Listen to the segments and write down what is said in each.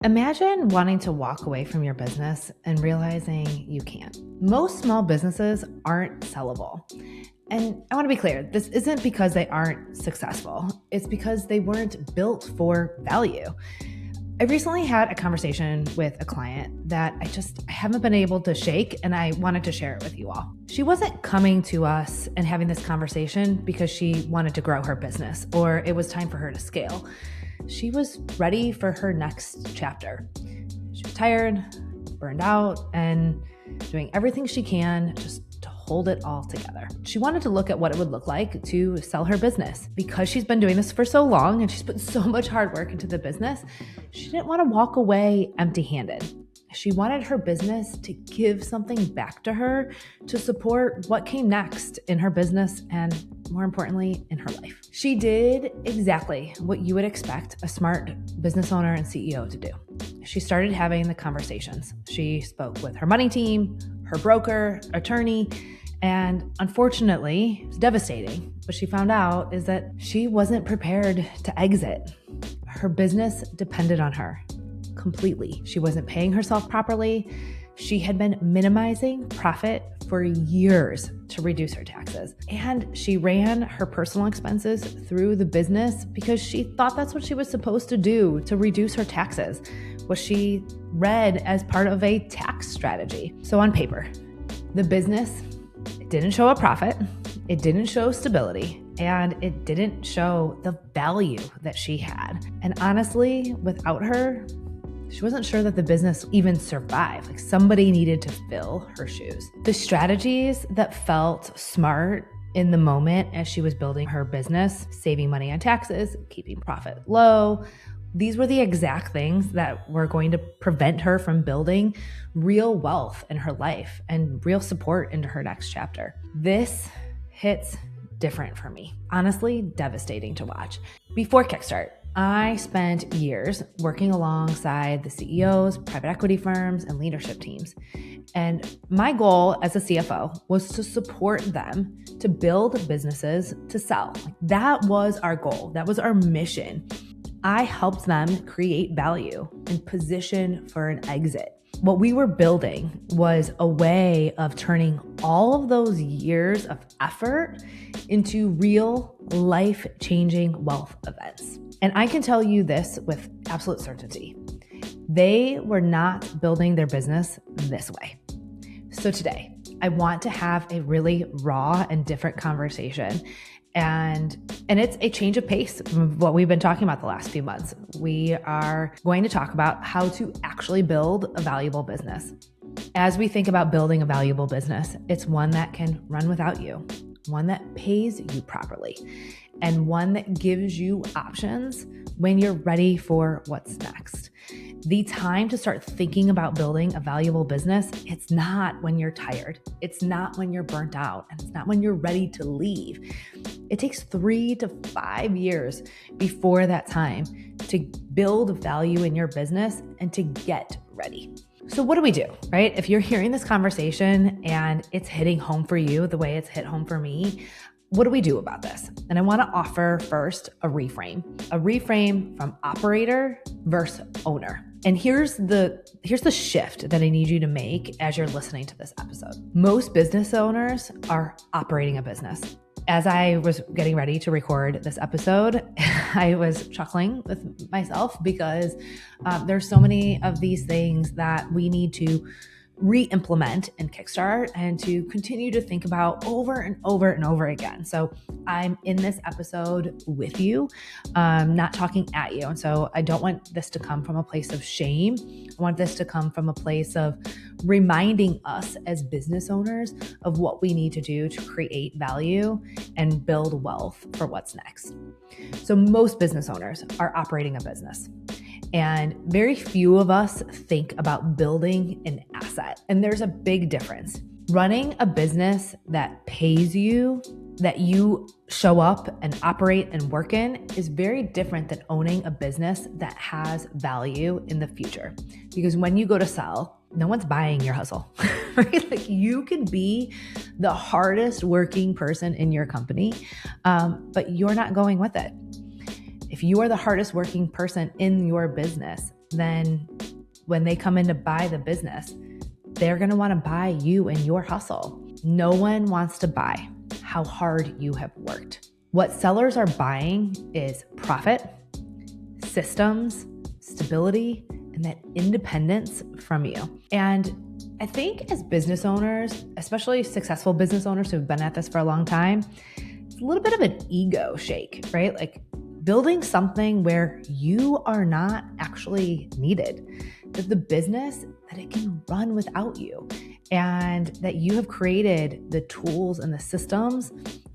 Imagine wanting to walk away from your business and realizing you can't. Most small businesses aren't sellable. And I want to be clear, this isn't because they aren't successful. It's because they weren't built for value. I recently had a conversation with a client that I haven't been able to shake, and I wanted to share it with you all. She wasn't coming to us and having this conversation because she wanted to grow her business or it was time for her to scale. She was ready for her next chapter. She was tired, burned out, and doing everything she can just to hold it all together. She wanted to look at what it would look like to sell her business. Because she's been doing this for so long and she's put so much hard work into the business, she didn't want to walk away empty-handed. She wanted her business to give something back to her to support what came next in her business and, more importantly, in her life. She did exactly what you would expect a smart business owner and CEO to do. She started having the conversations. She spoke with her money team, her broker, attorney, and unfortunately, it was devastating. What she found out is that she wasn't prepared to exit. Her business depended on her completely. She wasn't paying herself properly. She had been minimizing profit for years to reduce her taxes. And she ran her personal expenses through the business because she thought that's what she was supposed to do to reduce her taxes, what she read as part of a tax strategy. So on paper, the business, it didn't show a profit, it didn't show stability, and it didn't show the value that she had. And honestly, without her, she wasn't sure that the business even survived. Like, somebody needed to fill her shoes. The strategies that felt smart in the moment as she was building her business, saving money on taxes, keeping profit low, these were the exact things that were going to prevent her from building real wealth in her life and real support into her next chapter. This hits different for me. Honestly, devastating to watch. Before Kickstart, I spent years working alongside the CEOs, private equity firms, and leadership teams. And my goal as a CFO was to support them to build businesses to sell. That was our goal. That was our mission. I helped them create value and position for an exit. What we were building was a way of turning all of those years of effort into real life-changing wealth events. And I can tell you this with absolute certainty. They were not building their business this way. So today, I want to have a really raw and different conversation. And it's a change of pace from what we've been talking about the last few months. We are going to talk about how to actually build a valuable business. As we think about building a valuable business, it's one that can run without you, one that pays you properly, and one that gives you options when you're ready for what's next. The time to start thinking about building a valuable business, it's not when you're tired. It's not when you're burnt out, and it's not when you're ready to leave. It takes 3 to 5 years before that time to build value in your business and to get ready. So what do we do, right? If you're hearing this conversation and it's hitting home for you the way it's hit home for me, what do we do about this? And I want to offer first a reframe from operator versus owner. And here's the shift that I need you to make as you're listening to this episode. Most business owners are operating a business. As I was getting ready to record this episode, I was chuckling with myself because there's so many of these things that we need to re-implement in Kickstart and to continue to think about over and over and over again. So I'm in this episode with you, not talking at you. And so I don't want this to come from a place of shame. I want this to come from a place of reminding us as business owners of what we need to do to create value and build wealth for what's next. So most business owners are operating a business. And very few of us think about building an asset. And there's a big difference. Running a business that pays you, that you show up and operate and work in, is very different than owning a business that has value in the future. Because when you go to sell, no one's buying your hustle, right? Like, you can be the hardest working person in your company, but you're not going with it. If you are the hardest working person in your business, then when they come in to buy the business, they're going to want to buy you and your hustle. No one wants to buy how hard you have worked. What sellers are buying is profit, systems, stability, and that independence from you. And I think as business owners, especially successful business owners who've been at this for a long time, it's a little bit of an ego shake, right? Like building something where you are not actually needed, that the business, that it can run without you, and that you have created the tools and the systems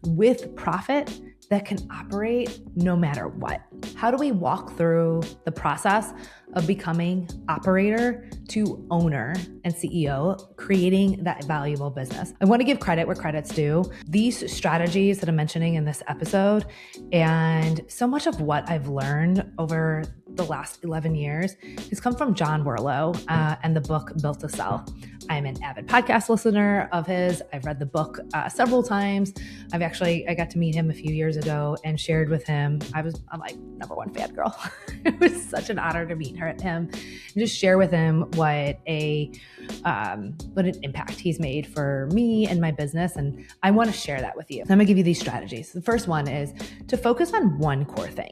with profit that can operate no matter what. How do we walk through the process of becoming operator to owner and CEO, creating that valuable business? I want to give credit where credit's due. These strategies that I'm mentioning in this episode, and so much of what I've learned over the last 11 years has come from John Warlow and the book Built to Sell. I'm an avid podcast listener of his. I've read the book several times. I got to meet him a few years ago and shared with him. I'm like number one fan girl. It was such an honor to meet him and just share with him what an impact he's made for me and my business. And I want to share that with you. So I'm gonna give you these strategies. The first one is to focus on one core thing.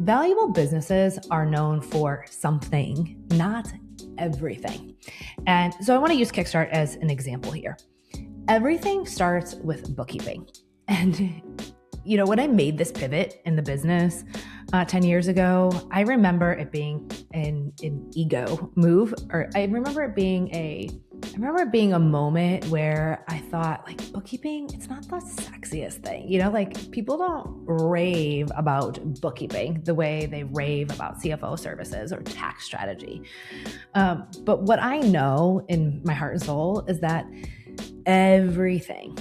Valuable businesses are known for something, not everything. And so I want to use Kickstart as an example here. Everything starts with bookkeeping. And when I made this pivot in the business 10 years ago, I remember it being an ego move, or I remember it being a moment where I thought, like, bookkeeping, it's not the sexiest thing. Like, people don't rave about bookkeeping the way they rave about CFO services or tax strategy. But what I know in my heart and soul is that everything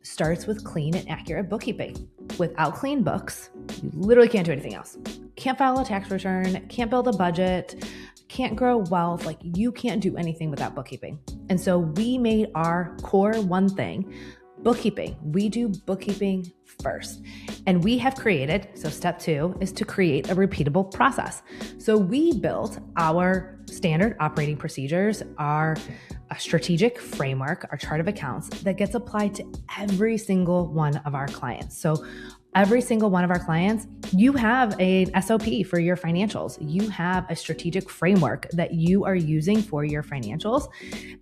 starts with clean and accurate bookkeeping. Without clean books, you literally can't do anything else. Can't file a tax return, can't build a budget, can't grow wealth. Like, you can't do anything without bookkeeping. And so we made our core one thing, bookkeeping. We do bookkeeping first. And we have created, so step 2 is to create a repeatable process. So we built our standard operating procedures, our strategic framework, our chart of accounts that gets applied to every single one of our clients. So every single one of our clients, you have an SOP for your financials. You have a strategic framework that you are using for your financials,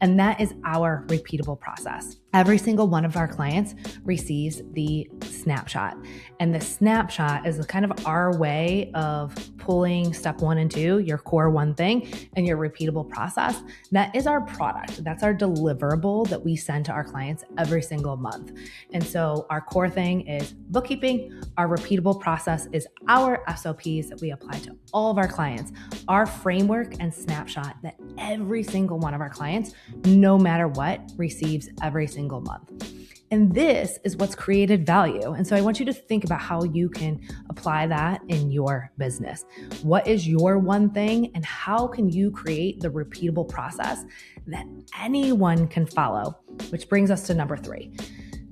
and that is our repeatable process. Every single one of our clients receives the snapshot, and the snapshot is kind of our way of pulling step 1 and 2, your core one thing, and your repeatable process. That is our product. That's our deliverable that we send to our clients every single month. And so our core thing is bookkeeping. Our repeatable process is our SOPs that we apply to all of our clients, our framework and snapshot that every single one of our clients, no matter what, receives every single month. And this is what's created value. And so I want you to think about how you can apply that in your business. What is your one thing, and how can you create the repeatable process that anyone can follow? Which brings us to number 3.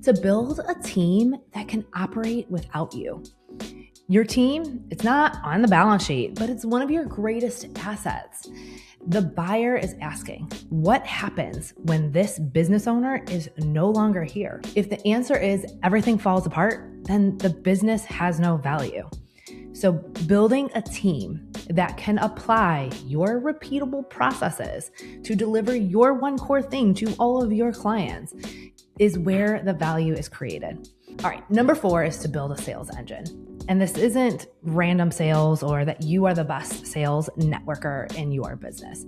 To build a team that can operate without you. Your team, it's not on the balance sheet, but it's one of your greatest assets. The buyer is asking, what happens when this business owner is no longer here? If the answer is everything falls apart, then the business has no value. So building a team that can apply your repeatable processes to deliver your one core thing to all of your clients is where the value is created. All right, number 4 is to build a sales engine. And this isn't random sales or that you are the best sales networker in your business.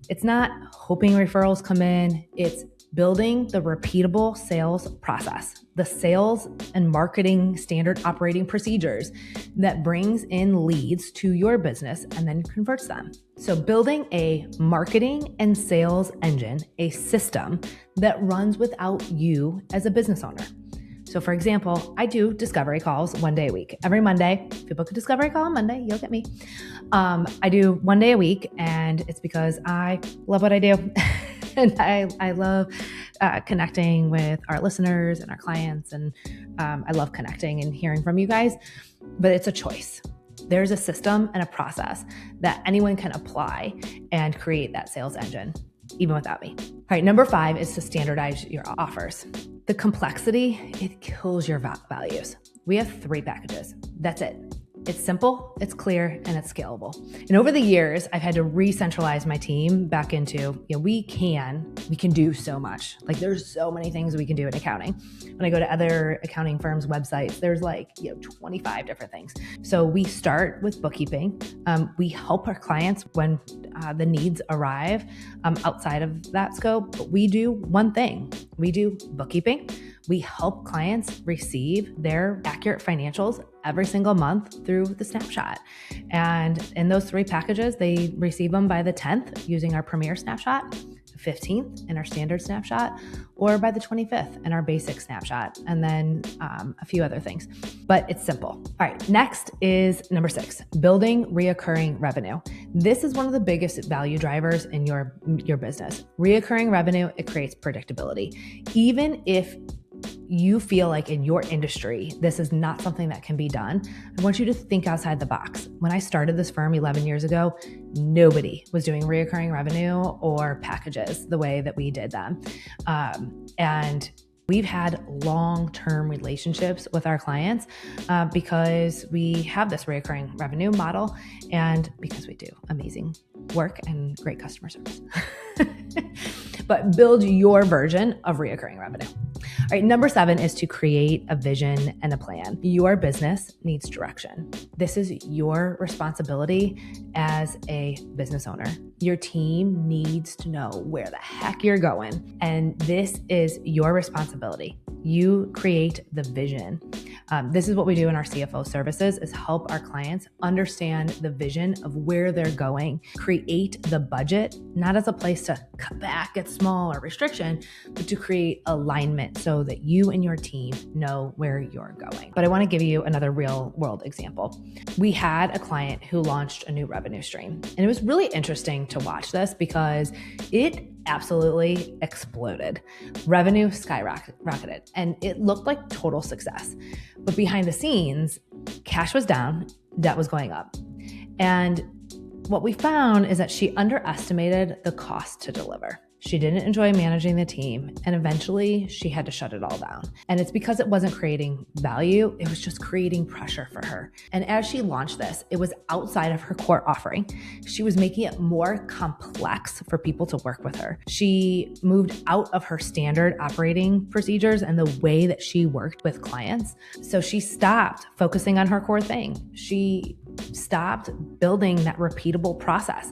It's not hoping referrals come in. It's building the repeatable sales process, the sales and marketing standard operating procedures that brings in leads to your business and then converts them. So building a marketing and sales engine, a system that runs without you as a business owner. So for example, I do discovery calls 1 day a week. Every Monday, if you book a discovery call on Monday, you'll get me. I do 1 day a week, and it's because I love what I do. And I love connecting with our listeners and our clients, and I love connecting and hearing from you guys, but it's a choice. There's a system and a process that anyone can apply and create that sales engine, even without me. All right, number 5 is to standardize your offers. The complexity, it kills your values. We have 3 packages. That's it. It's simple, it's clear, and it's scalable. And over the years, I've had to re-centralize my team back into, we can do so much. Like there's so many things we can do in accounting. When I go to other accounting firms' websites, there's 25 different things. So we start with bookkeeping. We help our clients when the needs arrive outside of that scope. But we do one thing. We do bookkeeping. We help clients receive their accurate financials every single month through the snapshot. And in those 3 packages, they receive them by the 10th using our Premier snapshot, the 15th in our standard snapshot, or by the 25th in our basic snapshot, and then a few other things. But it's simple. All right, next is number 6, building reoccurring revenue. This is one of the biggest value drivers in your business. Reoccurring revenue, it creates predictability. Even if you feel like in your industry, this is not something that can be done, I want you to think outside the box. When I started this firm 11 years ago, nobody was doing reoccurring revenue or packages the way that we did them. And we've had long-term relationships with our clients because we have this reoccurring revenue model and because we do amazing work and great customer service. But build your version of reoccurring revenue. All right, number 7 is to create a vision and a plan. Your business needs direction. This is your responsibility as a business owner. Your team needs to know where the heck you're going, and this is your responsibility. You create the vision. This is what we do in our CFO services, is help our clients understand the vision of where they're going, create the budget, not as a place to cut back, get small or restriction, but to create alignment so that you and your team know where you're going. But I want to give you another real world example. We had a client who launched a new revenue stream, and it was really interesting to watch this because it absolutely exploded. Revenue skyrocketed, and it looked like total success. But behind the scenes, cash was down, debt was going up. And what we found is that she underestimated the cost to deliver. She didn't enjoy managing the team, and eventually she had to shut it all down. And it's because it wasn't creating value, it was just creating pressure for her. And as she launched this, it was outside of her core offering. She was making it more complex for people to work with her. She moved out of her standard operating procedures and the way that she worked with clients. So she stopped focusing on her core thing. She stopped building that repeatable process.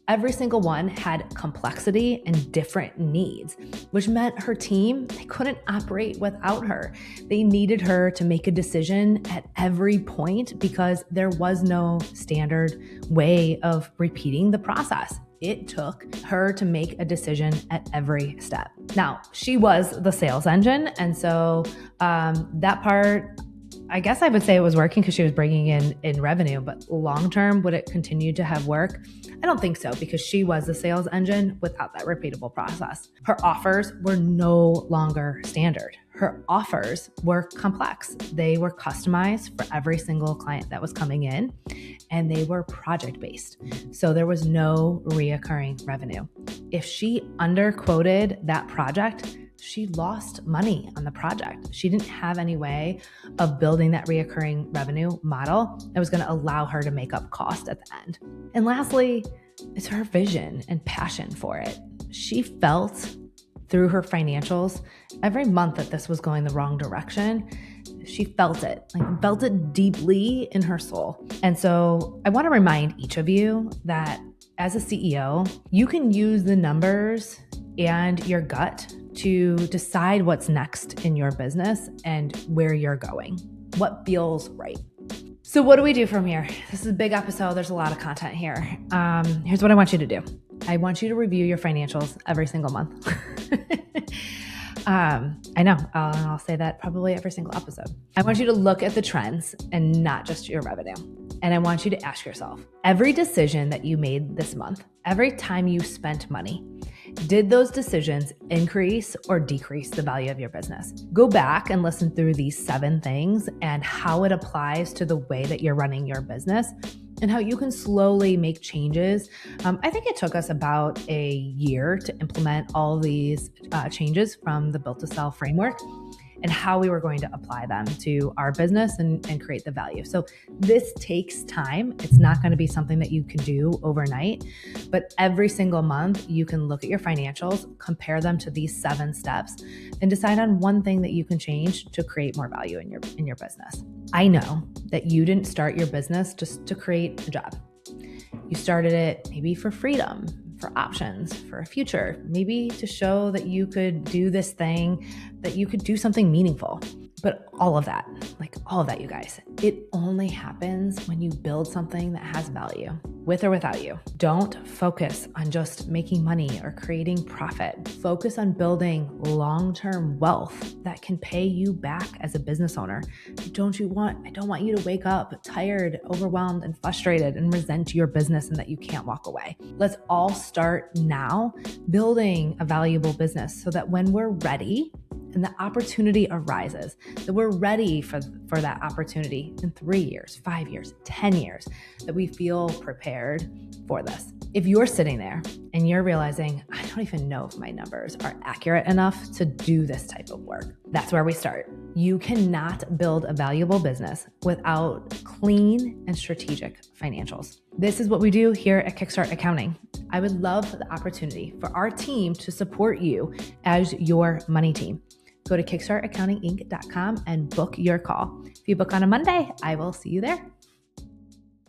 Every single one had complexity and different needs, which meant her team, they couldn't operate without her. They needed her to make a decision at every point because there was no standard way of repeating the process. It took her to make a decision at every step. Now, she was the sales engine, and so that part, I guess I would say it was working because she was bringing in revenue, but long-term, would it continue to have work? I don't think so, because she was the sales engine without that repeatable process. Her offers were no longer standard. Her offers were complex. They were customized for every single client that was coming in, and they were project-based. So there was no reoccurring revenue. If she underquoted that project, she lost money on the project. She didn't have any way of building that reoccurring revenue model that was going to allow her to make up cost at the end. And lastly, it's her vision and passion for it. She felt through her financials every month that this was going the wrong direction. She felt it deeply in her soul. And so I want to remind each of you that as a CEO, you can use the numbers and your gut to decide what's next in your business and where you're going, what feels right. So what do we do from here? This is a big episode. There's a lot of content here. Here's what I want you to do. I want you to review your financials every single month. I know, I'll say that probably every single episode. I want you to look at the trends and not just your revenue. And I want you to ask yourself, every decision that you made this month, every time you spent money, Did those decisions increase or decrease the value of your business? Go back and listen through these 7 things and how it applies to the way that you're running your business and how you can slowly make changes. I think it took us about a year to implement all these changes from the Built to Sell framework and how we were going to apply them to our business and create the value. So this takes time. It's not going to be something that you can do overnight, but every single month you can look at your financials, compare them to these 7 steps, and decide on one thing that you can change to create more value in your business. I know that you didn't start your business just to create a job. You started it maybe for freedom, for options, for a future, maybe to show that you could do this thing, that you could do something meaningful. But all of that, you guys, it only happens when you build something that has value, with or without you. Don't focus on just making money or creating profit. Focus on building long-term wealth that can pay you back as a business owner. I don't want you to wake up tired, overwhelmed, and frustrated and resent your business and that you can't walk away. Let's all start now building a valuable business so that when we're ready and the opportunity arises, that we're ready for that opportunity in 3 years, 5 years, 10 years, that we feel prepared for this. If you're sitting there and you're realizing, I don't even know if my numbers are accurate enough to do this type of work, that's where we start. You cannot build a valuable business without clean and strategic financials. This is what we do here at Kickstart Accounting. I would love the opportunity for our team to support you as your money team. Go to kickstartaccountinginc.com and book your call. If you book on a Monday, I will see you there.